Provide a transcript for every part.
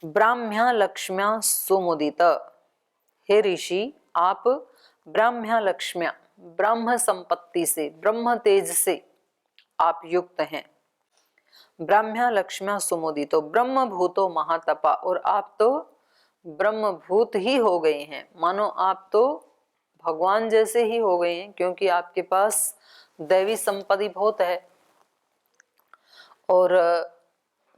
ब्राह्म्या लक्ष्म्या सुमुदित। हे ऋषि, आप ब्राह्म्या लक्ष्म्या, ब्रह्म संपत्ति से, ब्रह्म तेज से आप युक्त हैं। ब्राह्म्या लक्ष्म्या सुमुदितो ब्रह्म भूतो महातपा, और आप तो ब्रह्म भूत ही हो गए हैं, मानो आप तो भगवान जैसे ही हो गए हैं, क्योंकि आपके पास दैवी संपत्ति बहुत है। और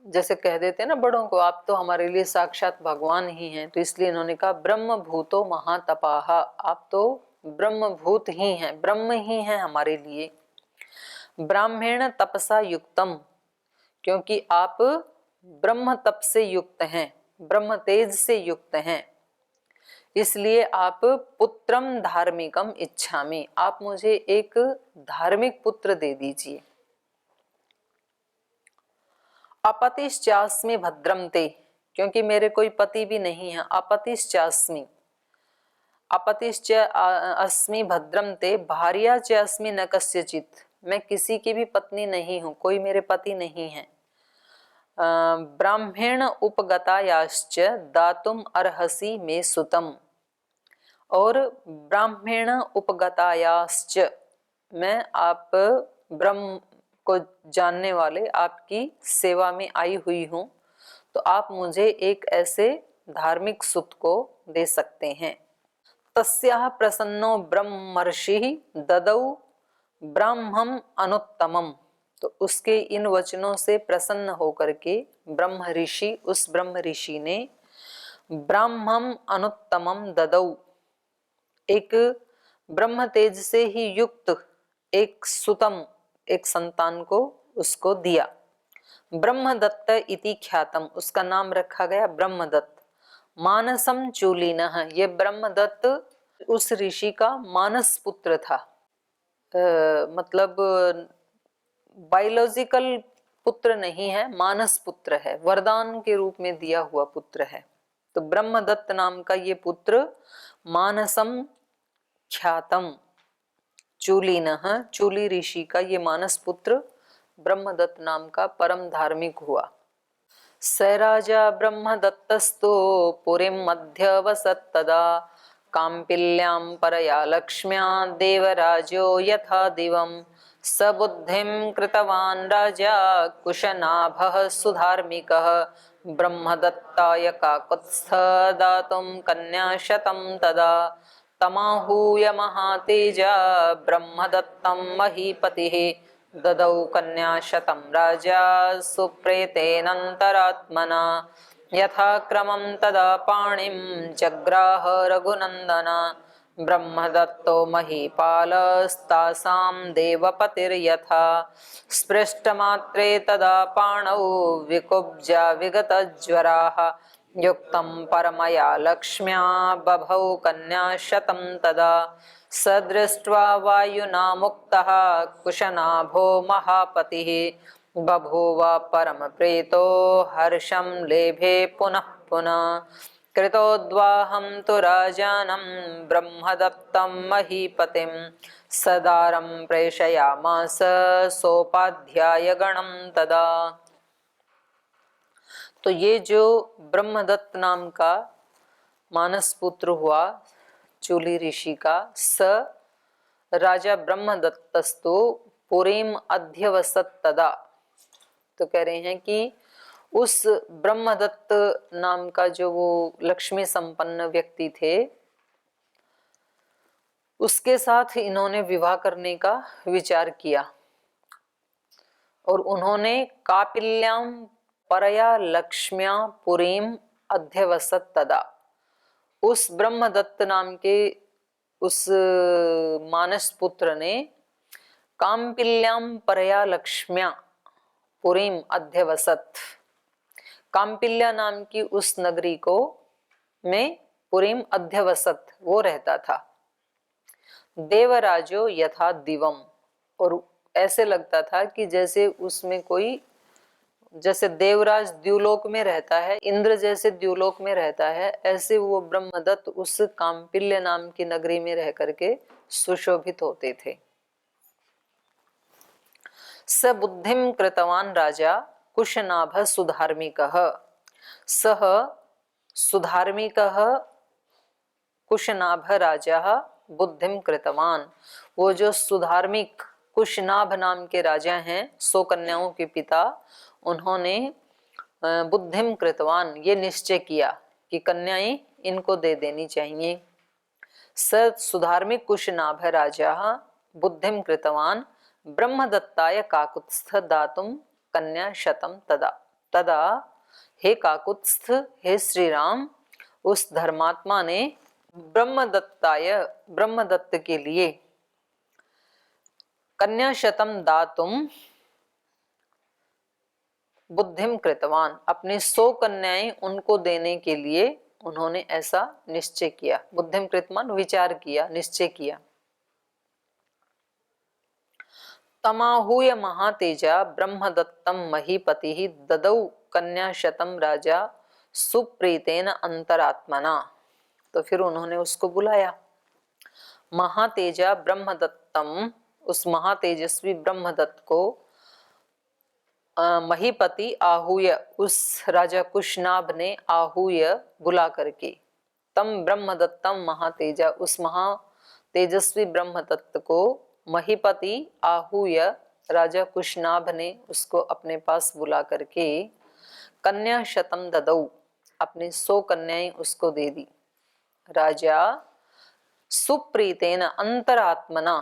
जैसे कह देते हैं ना बड़ों को, आप तो हमारे लिए साक्षात भगवान ही हैं, तो इसलिए इन्होंने कहा ब्रह्म भूतो महातपाह, आप तो ब्रह्म भूत ही हैं, ब्रह्म ही हैं हमारे लिए। ब्राह्मण तपसा युक्तम, क्योंकि आप ब्रह्म तप से युक्त हैं, ब्रह्म तेज से युक्त हैं, इसलिए आप पुत्रम धार्मिकम इच्छामि, आप मुझे एक धार्मिक पुत्र दे दीजिए। अपतिश्चास्मि भद्रम ते, क्योंकि मेरे कोई पति भी नहीं है। अपतिश्चास्मि, अपतिश्च अस्मि भद्रम ते भार्या च अस्मि न कस्यचित, मैं किसी की भी पत्नी नहीं हूँ, कोई मेरे पति नहीं है। ब्राह्मण उपगतायाश्च दातुम अर्हसि मे सुतम, और ब्राह्मण उपगतायाश्च, मैं आप ब्रह्म को जानने वाले आपकी सेवा में आई हुई हूँ, तो आप मुझे एक ऐसे धार्मिक सुत को दे सकते हैं। तस्याः प्रसन्नो ब्रह्मर्षिः ददौ ब्राह्मम अनुत्तमम, तो उसके इन वचनों से प्रसन्न होकर के ब्रह्म ऋषि, उस ब्रह्म ऋषि ने ब्राह्मम अनुत्तमम ददौ, एक ब्रह्म तेज से ही युक्त एक सुतम, एक संतान को उसको दिया। ब्रह्मदत्त इति ख्यातम, उसका नाम रखा गया ब्रह्मदत्त। मानसम चूलिनः, ये ब्रह्मदत्त उस ऋषि का मानस पुत्र था, मतलब बायोलॉजिकल पुत्र नहीं है, मानस पुत्र है, वरदान के रूप में दिया हुआ पुत्र है। तो ब्रह्मदत्त नाम का ये पुत्र मानसम ख्यातम चूलिनः, चूली ऋषि का ये मानस पुत्र ब्रह्मदत्त नाम का परम धार्मिक हुआ। स राजा ब्रह्मदत्तस्तु पुरीं मध्यवसत् तदा काम्पिल्यां परया लक्ष्म्या देवराजो यथा दिवं। स बुद्धिं कृतवान् राजा कुशनाभः सुधार्मिकः, ब्रह्मदत्ताय काकुत्स्थ दातुं कन्याशतं तदा। तमाहूय महातेजा ब्रह्मदत्तं महीपतिः, ददौ कन्याशतं राजा सुप्रेतेनन्तरात्मना। यथा क्रमं तदा पाणिं जग्राह रघुनन्दन, ब्रह्मदत्तो महीपालस्तासां देवपतिर्यथा। स्पृष्टमात्रे तदा पाणौ विकुब्जा विगतज्वराः, युक्तं परमया लक्ष्म्या बभौ कन्याशतं तदा। स दृष्ट्वा वायुना मुक्तः कुशनाभो महापतिः, बभूव परमप्रीतो हर्षं लेभे पुनः पुनः। कृतोद्वाहं तु राजानं ब्रह्मदत्तं महीपतिं, सदारं प्रेषयामास सोपाध्यायगणं तदा। तो ये जो ब्रह्मदत्त नाम का मानस पुत्र हुआ चूली ऋषि का, स राजा ब्रह्मदत्तस्तु पुरीम अध्यवसत तदा। तो कह रहे हैं कि उस ब्रह्मदत्त नाम का जो वो लक्ष्मी संपन्न व्यक्ति थे, उसके साथ इन्होंने विवाह करने का विचार किया और उन्होंने कापिल्याम परया लक्ष्म्या पुरीम अध्यवसत तदा। उस ब्रह्मदत्त नाम के उस मानस पुत्र ने काम्पिल्याम परया लक्ष्म्या पुरीम अध्यवसत, काम्पिल्या नाम की उस नगरी को में पुरीम अध्यवसत वो रहता था। देवराजो यथा दिवम, और ऐसे लगता था कि जैसे उसमें कोई, जैसे देवराज द्युलोक में रहता है, इंद्र जैसे द्युलोक में रहता है, ऐसे वो ब्रह्मदत्त उस काम्पिल्य नाम की नगरी में रह करके सुशोभित होते थे। स बुद्धिम कृतवान राजा कुशनाभ सुधार्मिकः, सह सुधार्मिकः कुशनाभ राजा बुद्धिम कृतवान। वो जो सुधार्मिक कुशनाभ नाम के राजा हैं, 100 कन्याओं के पिता, उन्होंने बुद्धिम कृतवान ये निश्चय किया कि कन्याएं इनको दे देनी चाहिए। स सुधार्मिक कुशनाभ राजा बुद्धिम कृतवान ब्रह्मदत्ताय काकुत्स्थ दातुम कन्या शतम तदा। तदा हे काकुत्स्थ, हे श्री राम, उस धर्मात्मा ने ब्रह्मदत्ताय, ब्रह्मदत्त के लिए कन्या शतम दातुम बुद्धिम कृतवान, अपनी 100 कन्याएं उनको देने के लिए उन्होंने ऐसा निश्चय किया। बुद्धिम कृतवान विचार किया, निश्चय किया। तमाहूय महातेजा ब्रह्मदत्तम महीपति ददौ कन्या शतम राजा सुप्रीतेन अंतरात्मना। तो फिर उन्होंने उसको बुलाया। महातेजा ब्रह्मदत्तम, उस महातेजस्वी ब्रह्मदत्त को महीपति आहूय, उस राजा कुशनाभ ने आहूय बुला करके, तम ब्रह्मदत्तम महातेजा, उस महातेजस्वी ब्रह्मदत्त को महीपति आहूय, राजा कुशनाभ ने उसको अपने पास बुला करके कन्या शतम ददौ, अपनी 100 कन्याएं उसको दे दी। राजा सुप्रीतेन अंतरात्मना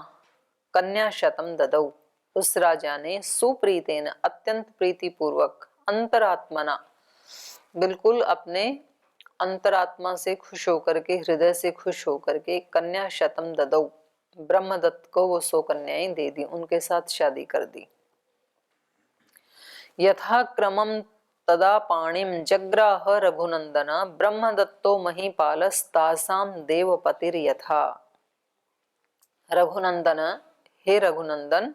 कन्या शतम ददौ, उस राजा ने सुप्रीतेन अत्यंत प्रीति पूर्वक, अंतरात्मना बिल्कुल अपने अंतरात्मा से खुश होकर के, हृदय से खुश होकर के, कन्या शतम ददौ, ब्रह्मदत्त को वो 100 कन्याएं दे दी, उनके साथ शादी कर दी। यथा क्रमम तदा पाणिम जग्राह रघुनंदन ब्रह्मदत्तो महीपालस्तासाम देवपतिर यथा। रघुनंदन, हे रघुनंदन,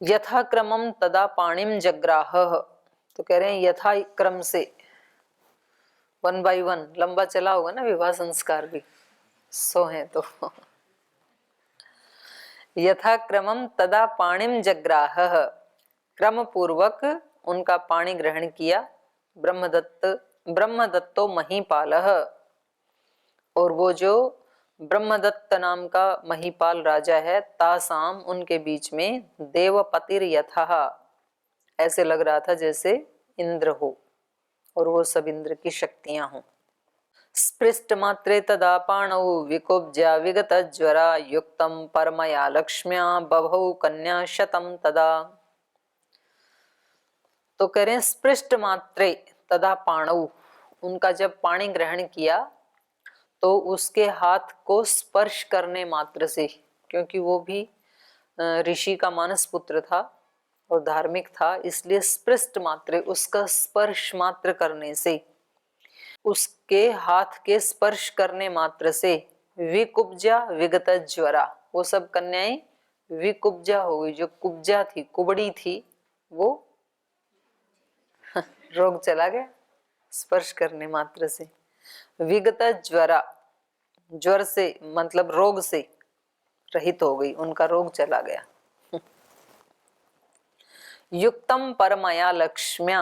यथा क्रमम तदा पाणिम जग्राह, तो कह रहे हैं यथा क्रम से, 1 by 1, लंबा चला होगा ना विवाह संस्कार भी, 100 है तो यथा क्रमम तदा पाणिम जग्राह, क्रम पूर्वक उनका पाणी ग्रहण किया। ब्रह्मदत्तो महीपालः, और वो जो ब्रह्मदत्त नाम का महीपाल राजा है, तासाम उनके बीच में देवपतिर यथा, ऐसे लग रहा था जैसे इंद्र हो और वो सब इंद्र की शक्तियां हों। स्पृष्ट मात्रे तदा पाणौ विकुब्जा विगत ज्वरा युक्तम परमया लक्ष्म्या बभौ कन्या शतम तदा। तो कह रहे हैं स्पृष्ट मात्रे तदा पाणौ, उनका जब पाणी ग्रहण किया तो उसके हाथ को स्पर्श करने मात्र से, क्योंकि वो भी ऋषि का मानस पुत्र था और धार्मिक था, इसलिए स्पृष्ट मात्रे, उसका स्पर्श मात्र करने से, उसके हाथ के स्पर्श करने मात्र से विकुब्जा विगत ज्वरा, वो सब कन्याएं विकुब्जा हो गई। जो कुब्जा थी, कुबड़ी थी, वो रोग चला गया स्पर्श करने मात्र से। विगत ज्वरा, ज्वर से मतलब रोग से रहित हो गई, उनका रोग चला गया। युक्तम परमया लक्ष्म्या,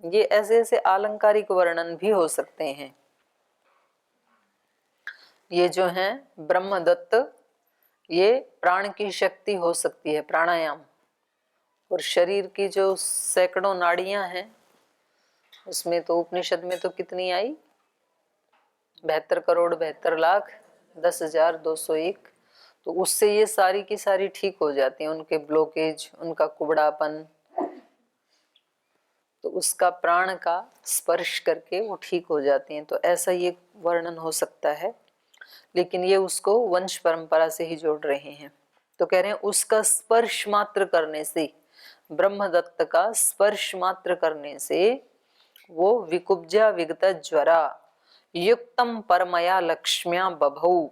ये ऐसे ऐसे आलंकारिक वर्णन भी हो सकते हैं। ये जो हैं ब्रह्मदत्त, ये प्राण की शक्ति हो सकती है, प्राणायाम। और शरीर की जो सैकड़ों नाड़ियां हैं, उसमें तो उपनिषद में तो कितनी आई, 72,72,72,10,201। तो उससे ये सारी की सारी ठीक हो जाती हैं, उनके ब्लॉकेज, उनका कुबड़ापन, तो उसका प्राण का स्पर्श करके वो ठीक हो जाती हैं। तो ऐसा ये वर्णन हो सकता है, लेकिन ये उसको वंश परंपरा से ही जोड़ रहे हैं। तो कह रहे हैं उसका स्पर्श मात्र करने से, ब्रह्मदत्त का स्पर्श मात्र करने से वो विकुब्जा विगत ज्वरा युक्तम परमया लक्ष्म्या बभौ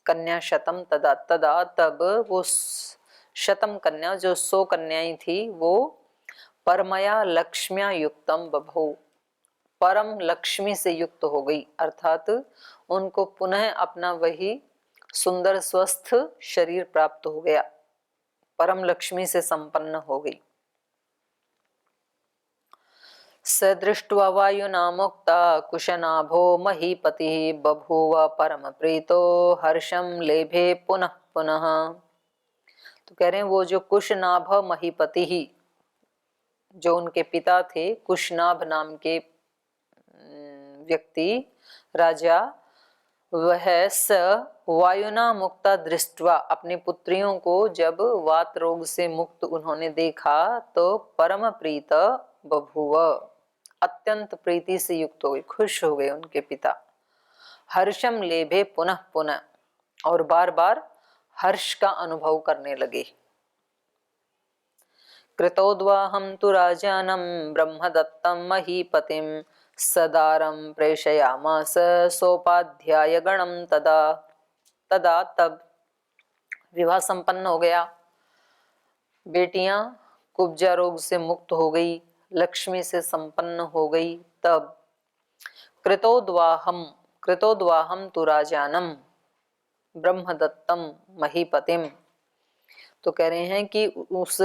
कन्या शतम तदा तदा, तब वो शतम कन्या, जो 100 कन्याएं थी, वो परमया लक्ष्म्या युक्तम बभौ, परम लक्ष्मी से युक्त हो गई, अर्थात उनको पुनः अपना वही सुंदर स्वस्थ शरीर प्राप्त हो गया, परम लक्ष्मी से संपन्न हो गई। स दृष्ट्वा वायुना मुक्ता कुशनाभो महीपति बभूव परम प्रीतो हर्षम लेभे पुनः पुनः। तो कह रहे हैं वो जो कुशनाभ महीपति ही, जो उनके पिता थे, कुशनाभ नाम के व्यक्ति, राजा, वह स वायुना मुक्ता दृष्ट्वा, अपनी पुत्रियों को जब वात रोग से मुक्त उन्होंने देखा तो परम प्रीत बभूव, अत्यंत प्रीति से युक्त हो गए, खुश हो गए उनके पिता। हर्षम लेभे पुनः पुनः, और बार बार हर्ष का अनुभव करने लगे। कृतोद्वाहं तु राजानं ब्रह्मदत्तं महीपतिं सदारं प्रेषयामास सोपाध्याय गणं तदा तदा, तब विवाह संपन्न हो गया, बेटियां कुब्जा रोग से मुक्त हो गई, लक्ष्मी से संपन्न हो गई। तब कृतोद्वाहम तु राजानम ब्रह्मदत्तम महीपतिम, तो कह रहे हैं कि उस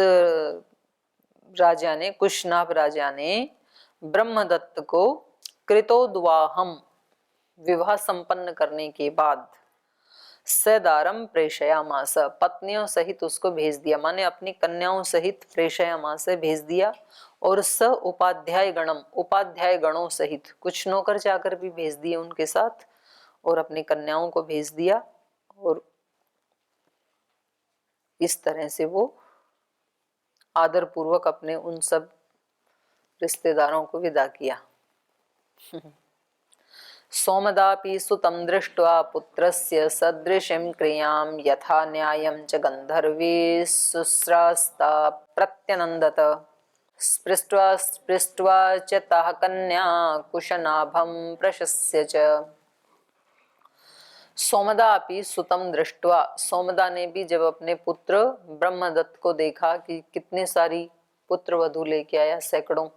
राजा ने, कुशनाभ राजा ने ब्रह्मदत्त को कृतोद्वाहम, विवाह संपन्न करने के बाद, सदारम प्रेषयामास, पत्नियों सहित उसको भेज दिया, माने अपनी कन्याओं सहित प्रेषयामास भेज दिया, और स उपाध्याय गणम, उपाध्याय गणों सहित, कुछ नौकर चाकर भी भेज दिए उनके साथ, और अपनी कन्याओं को भेज दिया। और इस तरह से वो आदर पूर्वक अपने उन सब रिश्तेदारों को विदा किया। सोमदापि सुतं दृष्ट्वा पुत्रस्य सदृशीं क्रियां यथा न्यायं च गन्धर्वी शुश्रास्ता प्रत्यनन्दत। स्पृष्ट्वा च ताः कन्या कुशनाभं प्रशस्य च। सोमदा अपि सुतम दृष्ट्वा, सोमदा ने भी जब अपने पुत्र ब्रह्मदत्त को देखा कि कितने सारी पुत्र वधू लेके आया, सैकड़ों,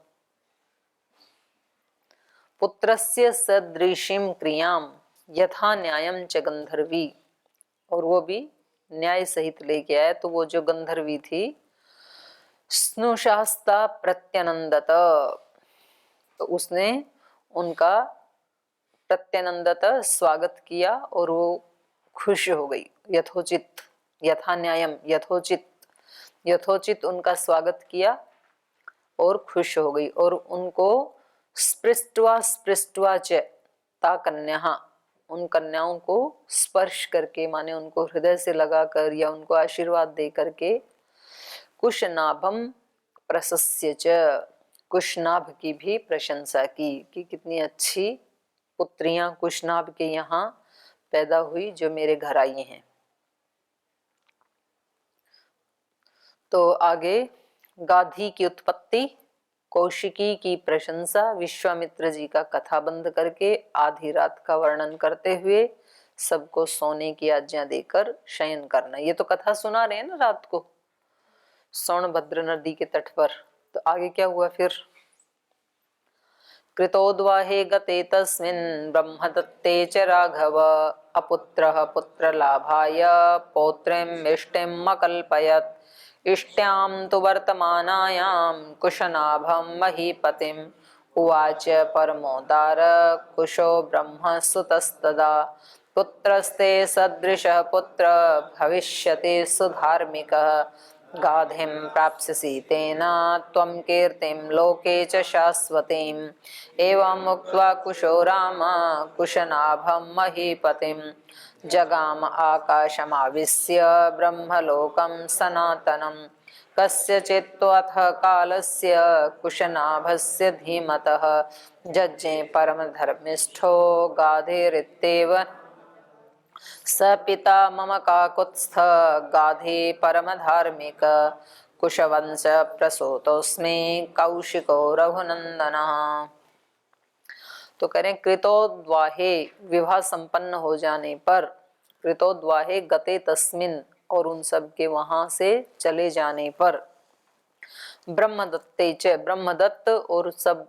पुत्रस्य सदृशीं क्रियाम यथा न्यायम च गंधर्वी, और वो भी न्याय सहित लेके आया, तो वो जो गंधर्वी थी, स्नुषास्ता प्रत्यनंदत, तो उसने उनका प्रत्यनंदत स्वागत किया और वो खुश हो गई। यथोचित, यथा न्यायम, यथोचित, यथोचित उनका स्वागत किया और खुश हो गई। और उनको स्पृष्ट्वा च ता कन्या, उन कन्याओं को स्पर्श करके, माने उनको हृदय से लगाकर या उनको आशीर्वाद दे करके, कुशनाभम प्रशस्य च, कुशनाभ की भी प्रशंसा की कि कितनी अच्छी पुत्रियां कुशनाभ के यहाँ पैदा हुई जो मेरे घर आई हैं। तो आगे गाधी की उत्पत्ति, कौशिकी की प्रशंसा, विश्वामित्र जी का कथाबंध करके आधी रात का वर्णन करते हुए सबको सोने की आज्ञा देकर शयन करना। ये तो कथा सुना रहे हैं ना रात को सोनभद्र नदी के तट पर। तो आगे क्या हुआ फिर? कृतोद्वाहे गते तस्मिन् ब्रह्मदत्ते च राघव अपुत्रः पुत्रलाभाय पौत्रीं इष्टिम् अकल्पयत्। इष्ट्यां तु वर्तमानायां कुशनाभं महीपतिं उवाच परमोदार कुशो ब्रह्म सुतस्तदा पुत्रस्ते सदृशः पुत्र भविष्यति सुधार्मिकः गाधिं प्राप्स्यसि तेन त्वं कीर्तिं लोके च शाश्वतीम् एवम् उक्त्वा कुशो राम कुशनाभं महीपतिं जगाम आकाशमाविश्य ब्रह्मलोकं सनातनम् कस्यचित्त्वथ कालस्य कुशनाभस्य धीमतः जज्ञे परमधर्मिष्ठो गाधिरित्येव स पिता मम काकुत्स्थ गाधि परमधार्मिक कुशवंश प्रसूतोऽस्मि कौशिको रघुनंदनः। तो करें कृतोद्वाहे विवाह संपन्न हो जाने पर, कृतोद्वाहे गते तस्मिन और उन सब के वहां से चले जाने पर, ब्रह्मदत्ते च ब्रह्मदत्त और सब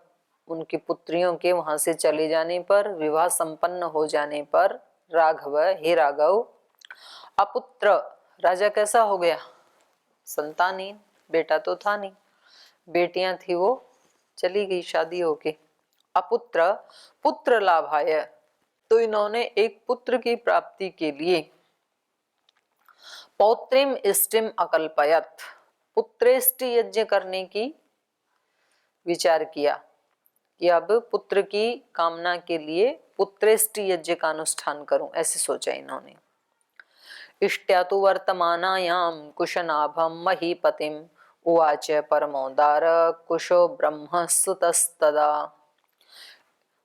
उनकी पुत्रियों के वहां से चले जाने पर, विवाह संपन्न हो जाने पर, राघव हे राघव अपुत्र राजा कैसा हो गया, संतानहीन, बेटा तो था नहीं, बेटियां थी वो चली गई शादी होके। अपुत्र पुत्र लाभाय, तो इन्होंने एक पुत्र की प्राप्ति के लिए पौत्रिम इष्टिम अकल्पयत, पुत्रेष्टि यज्ञ करने की विचार किया कि अब पुत्र की कामना के लिए पुत्रेष्टि यज्ञ का अनुष्ठान करूं, ऐसे सोचा इन्होंने। इष्ट्या तु वर्तमानायां कुशनाभं महीपतिम उवाच परमोदार कुशो ब्रह्म सुतस्तदा।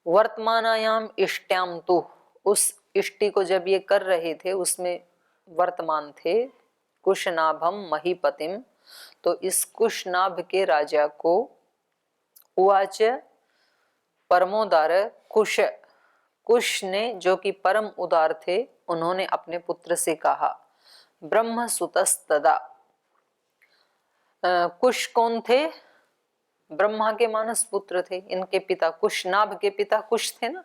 वर्तमानायाम इष्ट्याम तु, उस इष्टि को जब ये कर रहे थे उसमें वर्तमान थे कुशनाभम महीपतिम, तो इस कुशनाभ के राजा को उवाच परमोदार कुश, कुश ने जो कि परम उदार थे उन्होंने अपने पुत्र से कहा। ब्रह्म सुतस्तदा, कुश कौन थे, ब्रह्मा के मानस पुत्र थे, इनके पिता कुशनाभ के पिता कुश थे ना,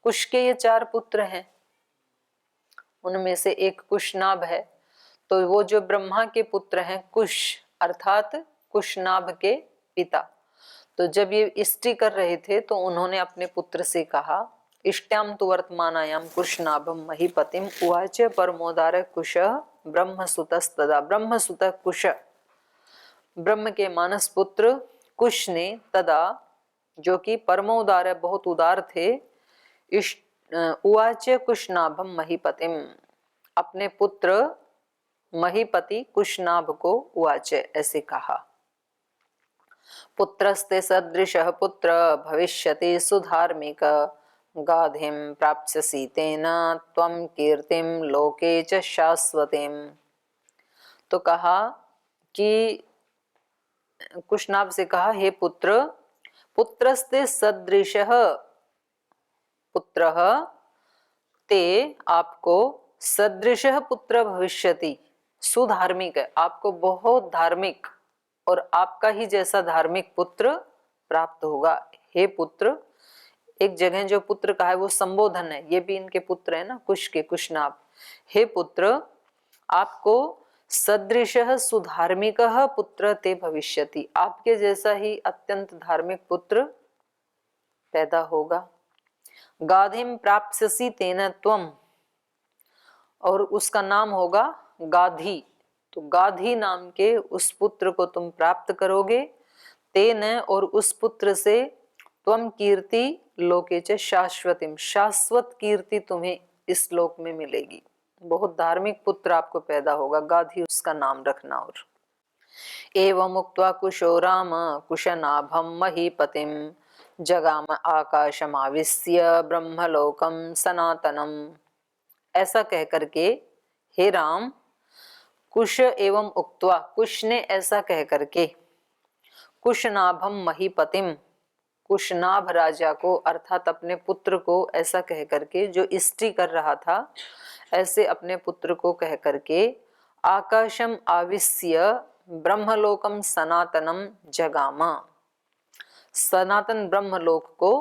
कुश के ये 4 पुत्र हैं, उनमें से एक कुशनाभ है। तो वो जो ब्रह्मा के पुत्र हैं कुश अर्थात कुशनाभ के पिता, तो जब ये इष्टि कर रहे थे तो उन्होंने अपने पुत्र से कहा, इष्ट्याम तु वर्तमानायाम कुशनाभम महीपतिम उवाच परमोदार कुश ब्रह्मसुतस्तदा। ब्रह्मसुत कुश, ब्रह्म के मानस पुत्र कुश ने तदा, जो कि परमोदार बहुत उदार थे, उवाच कुशनाभम महीपतिम, अपने पुत्र महीपति कुशनाभ को उवाच ऐसे कहा। पुत्रस्ते सदृशः पुत्र भविष्यति सुधार्मिक गाधिं प्राप्स्यसि तेन त्वं कीर्तिं लोके च शाश्वतीम्। तो कहा कि कुशनाभ से कहा, हे पुत्र, पुत्रस्ते सदृशः पुत्रः, ते आपको सदृशः पुत्र भविष्यति, सुधार्मिक है, आपको बहुत धार्मिक और आपका ही जैसा धार्मिक पुत्र प्राप्त होगा। हे पुत्र, एक जगह जो पुत्र कहा है वो संबोधन है, ये भी इनके पुत्र है ना कुश के, कुशनाभ। हे पुत्र, आपको सदृशः सुधार्मिकः पुत्र ते भविष्यति, आपके जैसा ही अत्यंत धार्मिक पुत्र पैदा होगा। गाधिम प्राप्स्यसि तेन त्वम, और उसका नाम होगा गाधी, तो गाधी नाम के उस पुत्र को तुम प्राप्त करोगे। तेन, और उस पुत्र से, त्वम कीर्ति लोके च शाश्वतीम, शाश्वत कीर्ति तुम्हें इस लोक में मिलेगी। बहुत धार्मिक पुत्र आपको पैदा होगा, गाधी उसका नाम रखना। और एवं उक्त्वा कुशो राम कुशनाभं महीपतिं जगाम आकाशमाविश्य ब्रह्मलोकं सनातनम। ऐसा कह करके, हे राम, कुश एवं उक्त्वा, कुश ने ऐसा कह करके, कुशनाभम महीपतिम, कुशनाभ राजा को अर्थात अपने पुत्र को ऐसा कह करके, जो इष्टि कर रहा था ऐसे अपने पुत्र को कह करके, आकाशम आविश्य ब्रह्मलोकम सनातनम जगामा, सनातन ब्रह्मलोक को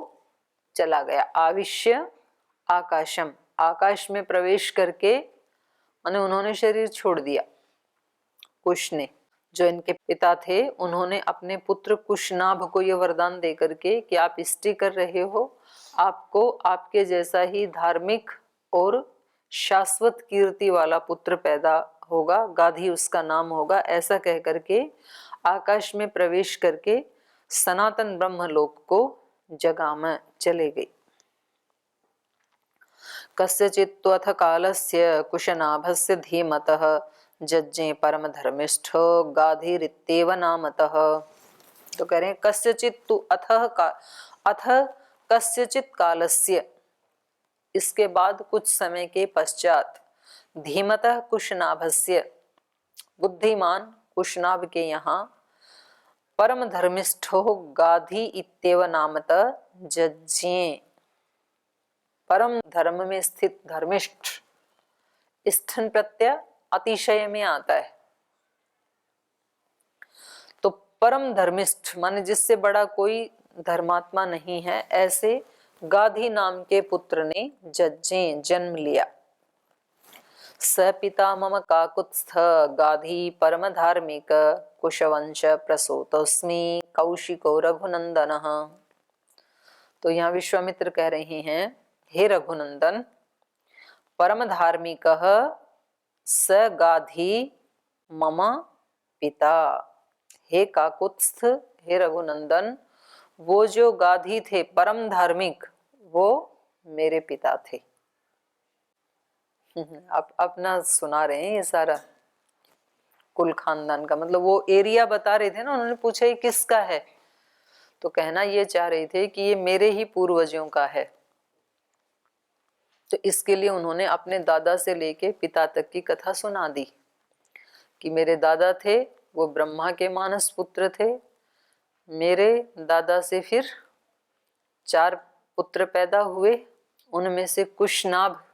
चला गया। आविश्य आकाशम, आकाश में प्रवेश करके माने उन्होंने शरीर छोड़ दिया कुश ने, जो इनके पिता थे, उन्होंने अपने पुत्र कुशनाभ को यह वरदान दे करके कि आप स्त्री कर रहे हो, आपको आपके जैसा ही धार्मिक और शाश्वत कीर्ति वाला पुत्र पैदा होगा, गाधी उसका नाम होगा। ऐसा कह करके आकाश में प्रवेश करके सनातन ब्रह्मलोक को जगाम चले गई। कस्यचित् त्वथ कालस्य कुशनाभस्य धीमतः जज्ञे परम धर्मिष्ठो गाधीरित्येव नामतः। तो कह रहे हैं कस्यचित् तु अथ कस्यचित् कालस्य, इसके बाद कुछ समय के पश्चात, धीमतः कुशनाभस्य, बुद्धिमान कुशनाभ के यहाँ, परम धर्मिष्ठो गाधी इत्येव नामतः जज्ञे, परम धर्म में स्थित धर्मिष्ठ, स्थन प्रत्यय अतिशय में आता है, तो परम धर्मिष्ठ माने जिससे बड़ा कोई धर्मात्मा नहीं है, ऐसे गाधी नाम के पुत्र ने जज्ञे जन्म लिया। स पिता मम काकुत्स्थ गाधी परम धार्मिक कुशवंश प्रसूतोस्मि कौशिको रघुनंदनः। तो यहाँ विश्वामित्र कह रहे हैं, हे रघुनंदन, परम धार्मिक स गाधी मम पिता। हे काकुत्स्थ, हे रघुनंदन, वो जो गाधी थे परम धार्मिक, वो मेरे पिता थे। आप अपना सुना रहे हैं ये सारा कुल खानदान का, मतलब वो एरिया बता रहे थे ना। उन्होंने पूछा ये किसका है, तो कहना ये चाह रहे थे कि ये मेरे ही पूर्वजों का है। तो इसके लिए उन्होंने अपने दादा से लेके पिता तक की कथा सुना दी कि मेरे दादा थे वो ब्रह्मा के मानस पुत्र थे, मेरे दादा से फिर 4 पुत्र पैदा हुए, उनमें से कुशनाभ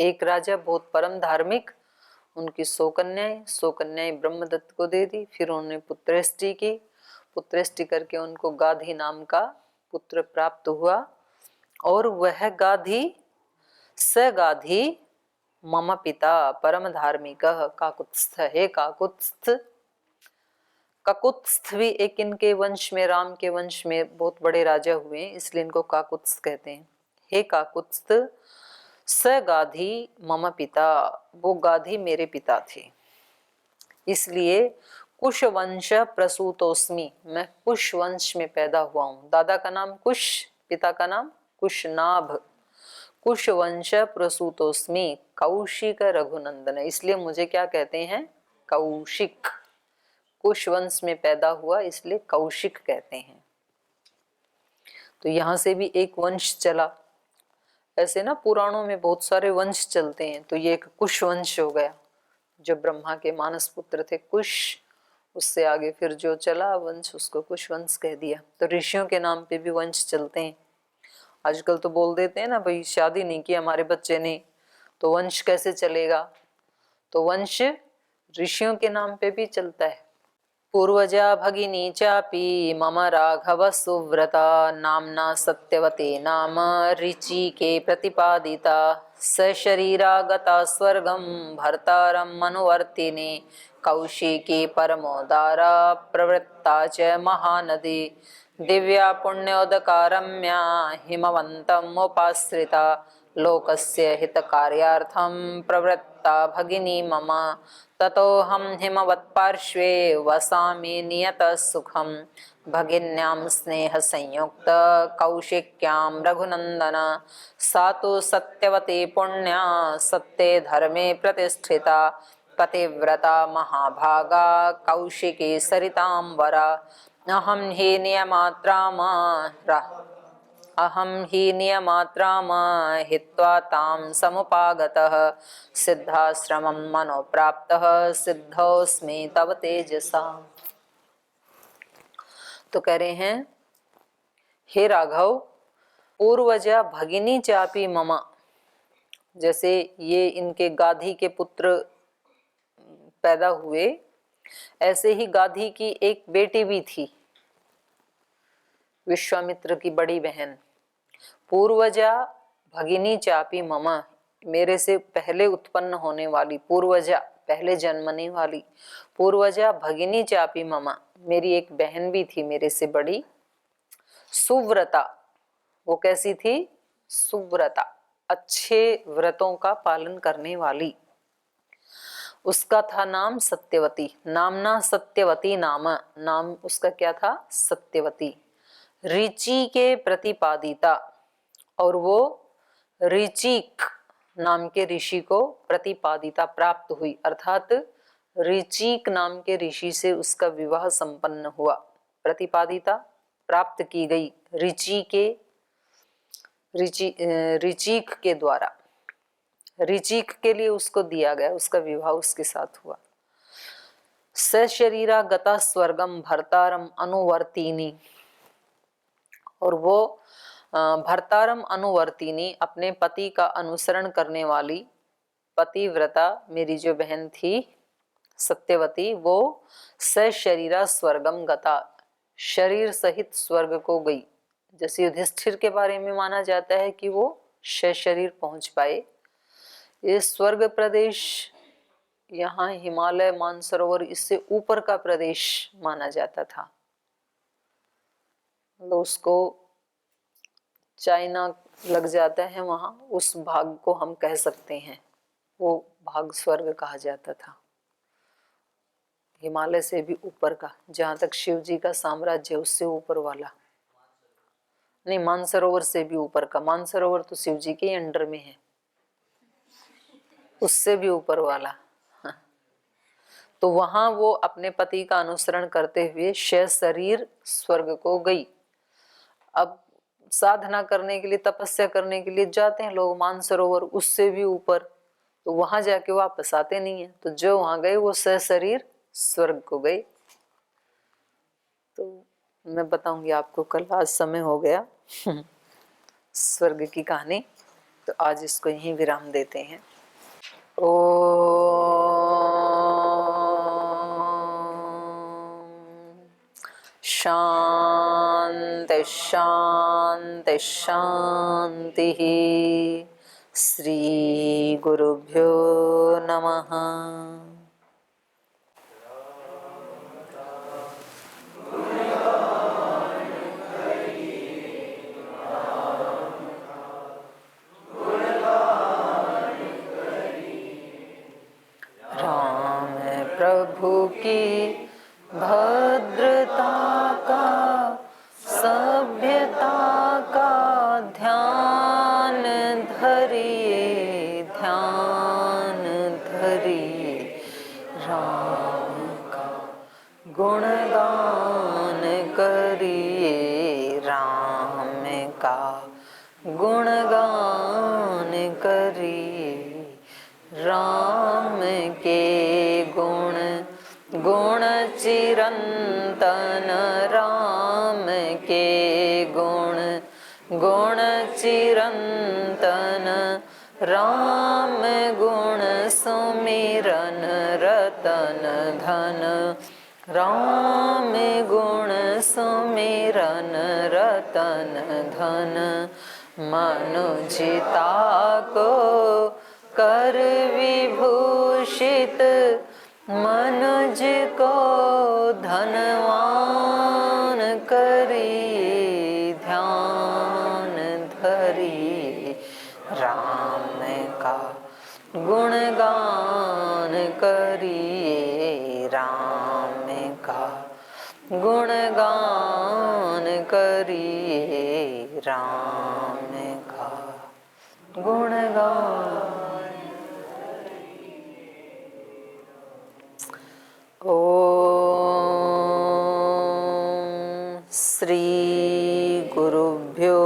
एक राजा बहुत परम धार्मिक, उनकी 100 कन्याएं ब्रह्मदत्त को दे दी। फिर उन्होंने पुत्रेष्टि की, पुत्रेष्टि करके उनको गाधी नाम का पुत्र प्राप्त हुआ, और वह गाधी स गाधी मम पिता परम धार्मिक काकुत्स्थ। हे काकुत्स्थ, काकुत्स्थ भी एक इनके वंश में, राम के वंश में बहुत बड़े राजा हुए, इसलिए इनको काकुत्स्थ कहते हैं। हे काकुत्स्थ, स गाधी मम पिता, वो गाधी मेरे पिता थे, इसलिए कुश वंश प्रसूतोस्मि, मैं कुश वंश में पैदा हुआ हूँ। दादा का नाम कुश, पिता का नाम कुशनाभ, कुश वंश प्रसूतोस्मि कौशिक रघुनंदन, इसलिए मुझे क्या कहते हैं, कौशिक। कुश वंश में पैदा हुआ इसलिए कौशिक कहते हैं। तो यहाँ से भी एक वंश चला। ऐसे ना पुराणों में बहुत सारे वंश चलते हैं, तो ये एक कुश वंश हो गया, जो ब्रह्मा के मानस पुत्र थे कुश, उससे आगे फिर जो चला वंश उसको कुश वंश कह दिया। तो ऋषियों के नाम पे भी वंश चलते हैं। आजकल तो बोल देते हैं ना, भाई शादी नहीं की हमारे बच्चे ने, तो वंश कैसे चलेगा, तो वंश ऋषियों के नाम पे भी चलता है। पूर्वजा भगिनी चापि मम राघव सुव्रता नामना सत्यवते नाम ऋचि के प्रतिपादिता स शरीरा गता स्वर्गम भर्तारम मनुवर्तिने कौशिकी परमोदारा प्रवृत्ता च महानदी दिव्या पुण्योदकारम्या हिमवन्तम् उपाश्रिता लोकस्य हितकार्यार्थं प्रवृत्ता भगिनी मम ततोऽहं हिमवत्पार्श्वे वसामि नियतः सुखं भगिन्यां स्नेहसंयुक्त कौशिक्यां रघुनन्दन सा तु सत्यवती पुण्या सत्ये धर्मे प्रतिष्ठिता पतिव्रता महाभागा कौशिकी सरितांबरा अहं हि नियमात्राम हित्वा तां समुपागतः सिद्धाश्रमं मनोप्राप्तः सिद्धोस्मि तव तेजसा। तो कह रहे हैं, हे राघव, पूर्वजा भगिनी चापी मम, जैसे ये इनके गाधी के पुत्र पैदा हुए, ऐसे ही गाधी की एक बेटी भी थी, विश्वामित्र की बड़ी बहन। पूर्वजा भगिनी चापी मम, मेरे से पहले उत्पन्न होने वाली पूर्वजा, पहले जन्मने वाली। पूर्वजा भगिनी चापी ममा, मेरी एक बहन भी थी मेरे से बड़ी। सुव्रता, वो कैसी थी? सुव्रता, अच्छे व्रतों का पालन करने वाली। उसका था नाम सत्यवती, नामना सत्यवती नाम, नाम उसका क्या था? सत्यवती। ऋचि के प्रतिपादिता, और वो ऋचिक नाम के ऋषि को प्रतिपादिता प्राप्त हुई, अर्थात ऋचिक नाम के ऋषि से उसका विवाह संपन्न हुआ। प्रतिपादिता प्राप्त की गई ऋचिक के द्वारा, ऋचिक के लिए उसको दिया गया, उसका विवाह उसके साथ हुआ। सशरीरा गता स्वर्गम भर्तारम अनुवर्तिनी, और वो भर्तारम अनुवर्तिनी, अपने पति का अनुसरण करने वाली पतिव्रता मेरी जो बहन थी सत्यवती, वो सशरीरा स्वर्गम गता, शरीर सहित स्वर्ग को गई। जैसे युधिष्ठिर के बारे में माना जाता है कि वो सशरीर पहुंच पाए। ये स्वर्ग प्रदेश यहाँ हिमालय मानसरोवर इससे ऊपर का प्रदेश माना जाता था। तो उसको चाइना लग जाता है वहां, उस भाग को हम कह सकते हैं, वो भाग स्वर्ग कहा जाता था। हिमालय से भी ऊपर का, जहां तक शिव जी का साम्राज्य उससे ऊपर वाला नहीं, मानसरोवर से भी ऊपर का। मानसरोवर तो शिव जी के अंडर में है, उससे भी ऊपर वाला। हाँ। तो वहां वो अपने पति का अनुसरण करते हुए शरीर स्वर्ग को गई। अब साधना करने के लिए, तपस्या करने के लिए जाते हैं लोग मानसरोवर, उससे भी ऊपर, तो वहां जाके वापस आते नहीं है। तो जो वहां गए वो सशरीर स्वर्ग को गए। तो मैं बताऊंगी आपको कल, आज समय हो गया स्वर्ग की कहानी, तो आज इसको यहीं विराम देते हैं। शांति शांति शांति। श्री गुरुभ्यो नमः। राम प्रभु की भद्रता का, सभ्यता का ध्यान धरिए, ध्यान धरिए। राम का गुणगान करिए, राम का गुणगान करिए। राम के गुण गुण चिरंतन, राम के गुण गुण चिरंतन। राम गुण सुमिरन रतन धन, राम गुण सुमिरन रतन धन। मनुजिता को कर विभूषित, मनुज को धनवान करिए, ध्यान धरिए। राम का गुणगान करिए, राम का गुणगान करिए, राम का गुणगान। ओम श्री गुरुभ्यो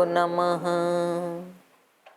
नमः।